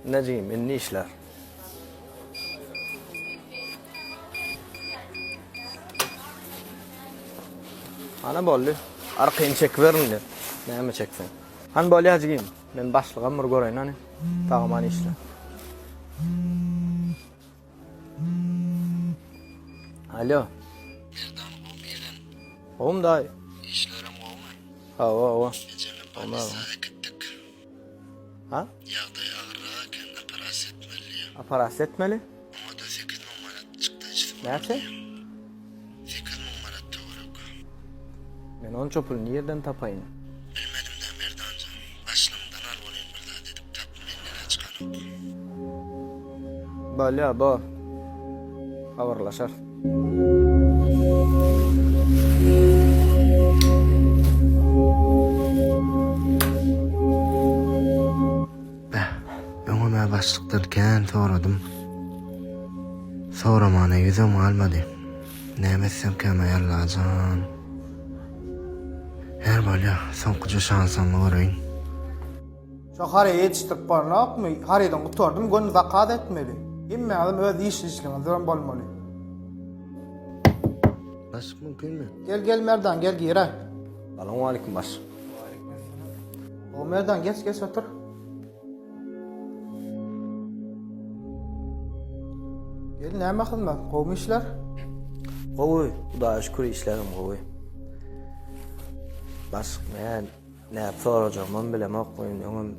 Neciyim, inni işler. Ana bolly. Arkayını çek verin der. Näme çeksen? Han bolly hacıyım. Men başlygam bir göreyin hani. Tağman işler. Alo. Nereden olmayalım? Oğlum da. İşlerim olmay. Ha. Gecenin polise gittik. Ha? Yağda ağırlığa kendi paras etmeliyim. Aparat etmeli. Ama da 8 numarat çıktı işte. Näçe? 8 numarat doğruk. Men onu çopulunu yerden tapayın. Bilmedim de Merdancan. Başlığımdan al olayım bir daha dedik. Tapım elinden açkanım. Bolly bo. Habarlaşar. Öňüme başlıklarken soradım. Soramana yüzüm almadı. Nämesem keme yallacan. Her bolya sonkucu şansımı göreyim. Şu haraya yetiştirip barnak mı? Haradan kurtardım, gönlü zakat etmeli. Imme adam öz iş işlemezden bolmaly. Başlık mümkün mü? Gel Merdan, gel gire. Assalamu alaykum baş. O Merdan geç otur. Gel näme kılmak? Gowum işler? Gowy, Hudaýa şükür işlerim gowy. Baş, men näp sorajagymyny bilemek goýun. Öňüm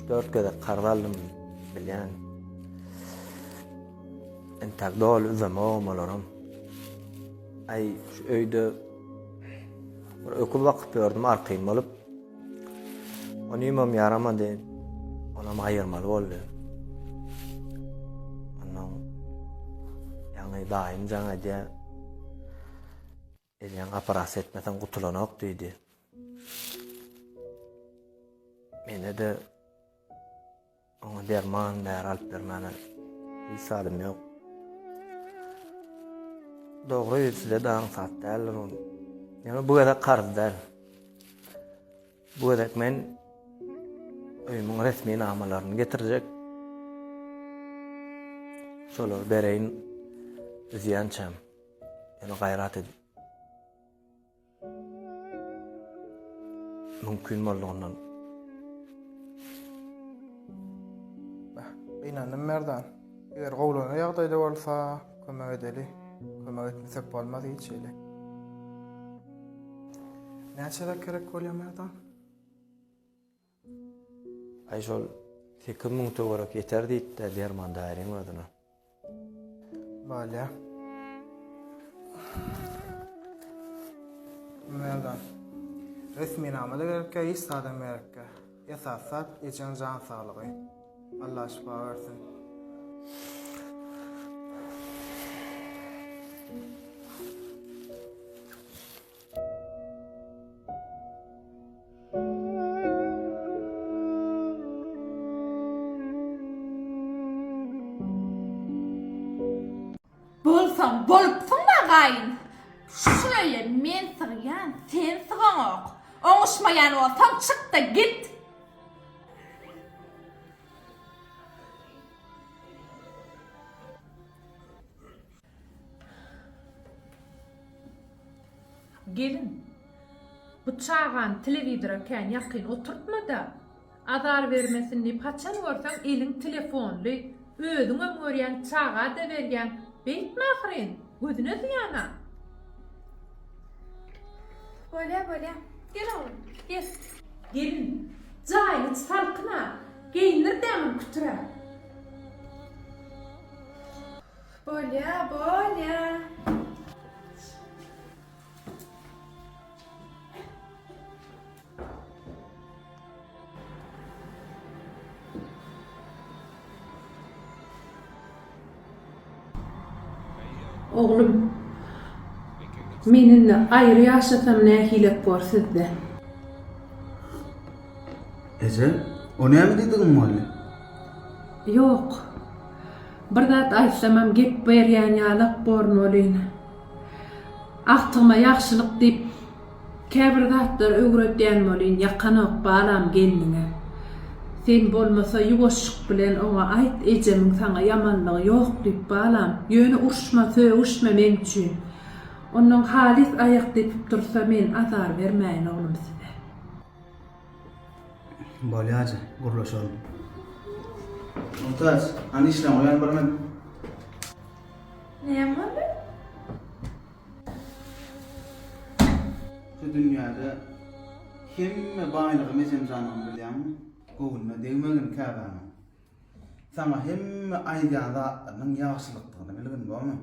3-4 göze kardaldım bilýän. Entek dol üzeme olmalarım. Ay şu öýde bir ökül wagt gördüm arkaýym bolup. Onu imam yaramady. Ona aýyrmaly boldy. Ondan ýa-ni daim jaňaja elýän aparat etmesen gutulanok diýdi. Mene de ona derman där alyp bermäne hisalym ýok. Dogry ýetile daň satdäler onu. Ýa-ni bu gede karzdar. Bu gedek men öýümüň resmi namalaryny getirjek. Şolar bereýin üzýänçem. Ýa-ni gaýrat edip. Mümkün bolýandan. İnandım Merdan. Eger gowlana ýagdaýda bolsa, kömek edeli. Kömek etmesek bolmaz hiç şeyle. Näçeler kerek bolýar Merdan? Ay şol 8.000 togarak yeter diýip de derman daýryň ödüne. Bolýa. Merdan. Resmi namada gerek iş sadam gerek. Esasat için can sağlığı. Allah şifa versin. Bolsam bolupsun da gaýyn. Şuraya men sığyan, sen sığanok. Oňuşmaýan bolsam çık da git. Gelin. Bıçağın televizora kän ýakyn oturtma da. Azar vermesini paçan görsen elin telefonly. Özüňe görýän çağa da berýän. Beýtme ahyrin. Gözüne zyana. Bolýa. Gel oğlum, gel. Gelin. Jaýy salkyna. Geýinir dämin kütüre. Bolýa. Oğlum. Meninle ayrı yaşasam nähilek bor sizde. Ece, o näme diýdiň molly? Yok. Bir zat aýtsamam gep berýän ýalak borun olayna. Aktyma ýaxşylyk diýip käbir zatlar öwretýän bolyn ýakanok balam gelniňe. Sen bolmasa ýuwaşyk bilen oňa aýt ejemiň saňa ýamanlygy ýok diýip balam. Ýöne urşma, söwüşme men üçin. Onuň halis aýak depip dursa men azar bermäýin oglum size. Bolýaje, gurlaşalım. Mumtaz, ani işlem oyan barman. Näme boldy? Şu dünyada hemme baýlygy mejem janyny bilýärmi? Gowulma degmegin käbämi. Sana hemme aýdýanda anyň ýagşylykyny bilgin bolmy?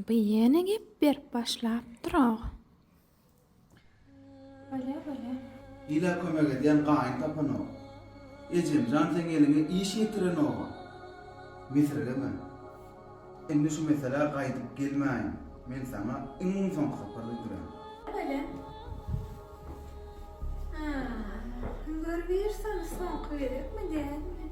Bu yeni gep berip başlap durak. Bole. Ila kömek edýän gaýyn tapany. Ejem jan sen eline iş ýetiren oga. Misreleme. Endi şu mesele gaýdyp gelmäýin. Men sana iň soň habar berýän. Bole. Görbersen soňky berekmi dälmi?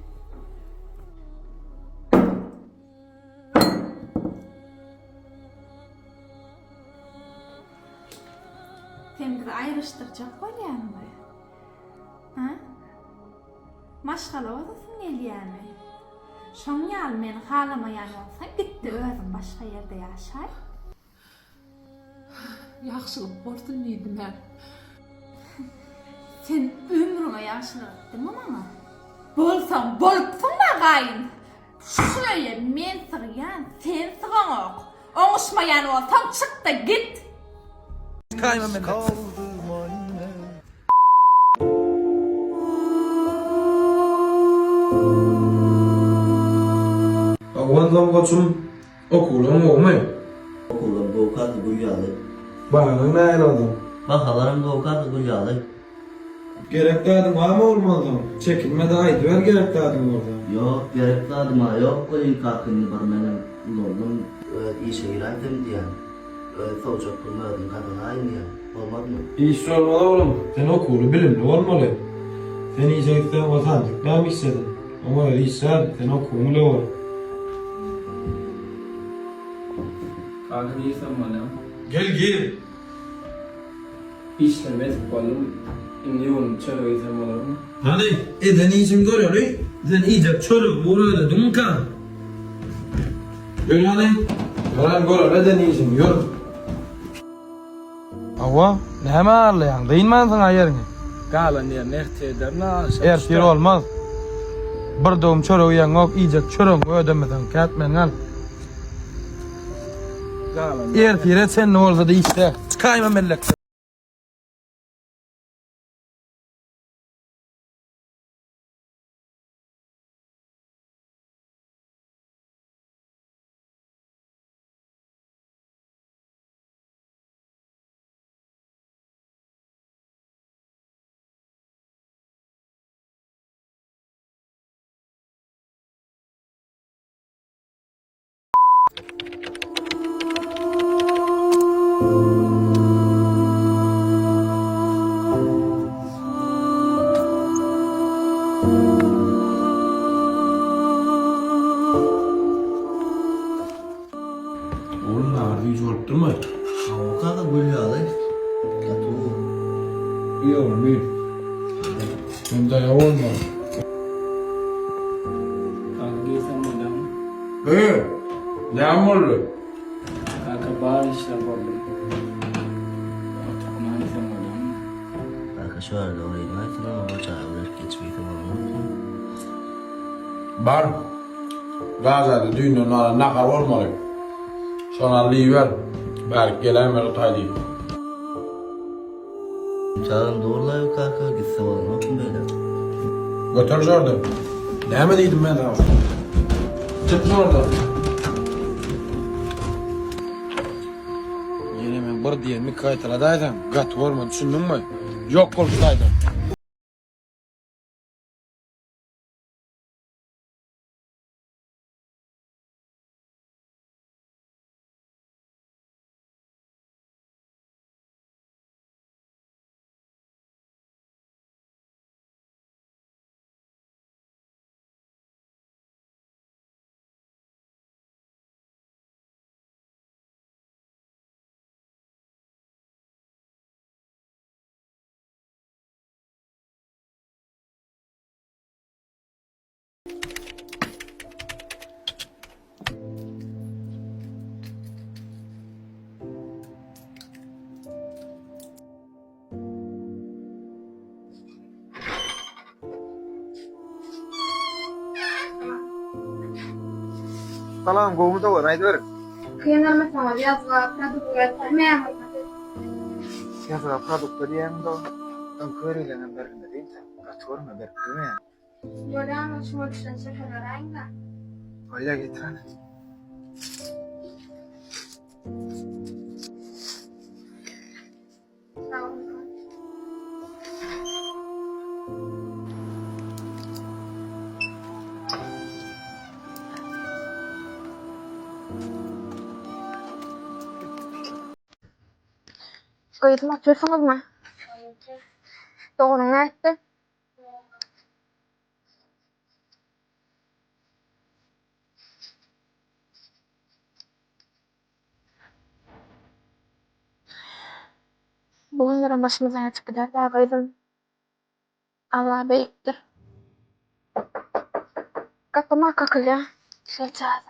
Sen bizi aýryşdyrjak bolýarmy? Ha? Maşgala bolsaň gelýärmi? Şoň ýaly meni halamaýan bolsa gitdi özüm başga ýerde ýaşaý. Ýagşylyk bolsun diýdim ben. Sen ömrüňe ýagşylyk etdiňmi maňa? Bolsaň bolupsyň da gaýyn. Şuraya men sygýan, sen sygaňok. Oňuşmaýan bolsaň çık da git. Kayma men. Agwandan koçum okulun olmay. Okulum doğukat gülyalı. Bana ne ayladın? Bahalarım doğukat gülyalı. Gerekli adım ama olmadım. Çekinme de aydı ver gerekli adım orada. Yok gerekli adıma yok. Koyun kalkındı var benim oğlum. İşe giraydım diyen. Soğucak bulmadım kadın aynı ya. Olmadı mı? İş olmalı oğlum. Sen okulu bilimli olmalı. Sen iyice gitsen vatandık ne mi istedin? Ama öyle işler sen okulun ol. Kanka değilsen bana. Gel. İşlem etip oğlum. Şimdi onu çarıgıysan bana mı? Hani eden iyicim görüyor lan. Sen iyice çörü burada dumkan. Gör hani. Gören görüyor eden iyicim gör. Ava näme arlayan? Değinmen sana yerini. Galan diye nehte eder na. Ertir olmaz. Bir doğum çörü uyanok iyice çörün ödemeden katmen al. Galan. Ertir sen ne olsa da işte. Çıkayma mellek. Oğlum ağırdı hiç olup durma. O kadar gülyalı. Katı İyi oğlum iyi. Ben dayağı olma. Kanka değilsen bana mı? Ne oldu? Kanka bari işler oğlum. Oturma değilsen bana mı? Arkadaşlar da orayı neyse ama o çağırır geçmeyi tamamlamak. Bar. Gazada düğünün nakar olmalı. Sonra ver. Belki gelen ver otaylayayım. Çağın doğrula yok kanka gitse oğlum okun böyle. Götür Jordan. Ne mi dedim ben sana? Çık Jordan. Yine ben bir diyen mi kayıtladaydım. Gat olma düşündün mü? Yok olsaydım. Salam, goğumuza var, haydi verin. Kıyınlarımı sana yazılar, produkt üretmeye mi? Yazıga produktu diýeňde öňkörüýlenen berinde diýse, gaçgorma berip bilmeýän. Yoran şu işten seferlerine de. Oýa getiren. Sağ olun. Kayıtımı açıyorsunuz mu? Doğru ne etti? Bugün yarın başımıza ne çıkacak daha kaydım. Allah büyüktür. Kakıma kakıl ya. Şey çağırdı.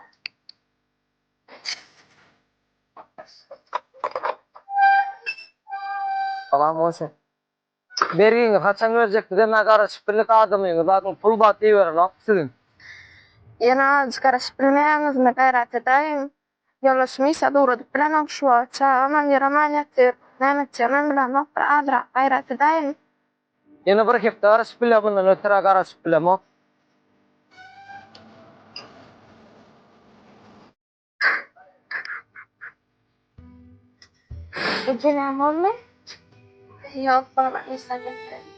Salam olsun. Bergiňi haçan görecekdi de nagara şipirlik adamyňyz zaten pul bat diýerer sizin. Yana az karışıp bilmeýäňiz mi gayrat edeyim. Yollaşmysa duradyp bilen okşuwa çağıman yaraman ýatyr. Näme çaman bilen bir adra gayrat edeyim. Ýene bir hepde garaşyp bile bundan ötürä garaşyp bilemo. Ejinem olma. Yok bana insan yetti.